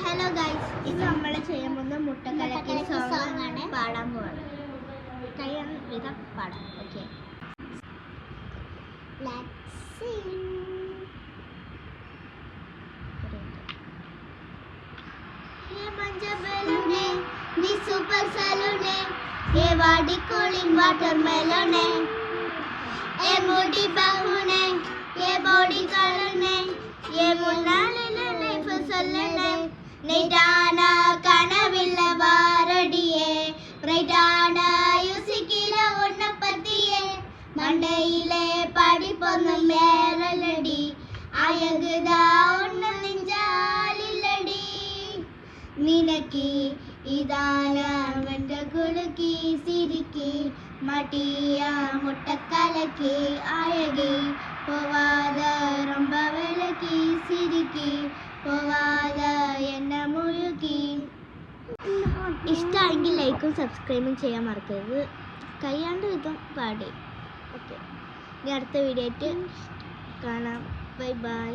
Hello guys, ഇത് നമ്മൾ ചെയ്യാൻ പോകുന്ന മുട്ടക്കലക്കി സോങ് ആണ്. പാടാൻ പോവാണ്. കഴിയാൻ വിധം പാടാം. ഓക്കെ, नी सुपर सैलूने ये वाडी कूलिंग वाटरमेलोने ये मोटी बाहुने ये बॉडी कलरने ये मुन्नाले ले फसलने नेटाना कनविल्ल वारडिये ब्राइटाना यूसिकिल उन्नपतिये मंडयिले पडिपोन्नु मेलडी अयगुदा उन्न नेंजालिल्लडी निनकी इदाना वंड कुलुकी सिरिकी मटिया मुट्टकलकी अळगी पोवाद रोम्ब वेलकी सिरिकी पोवाद एन्न मुळुकी ഇഷ്ടമായെങ്കിൽ ലൈക്കും സബ്സ്ക്രൈബും ചെയ്യാൻ മറക്കരുത്. കഴിയാണ്ട് വിധം പാടി. ഓക്കെ, ഇനി അടുത്ത വീഡിയോ ആയിട്ട് കാണാം. Bye bye.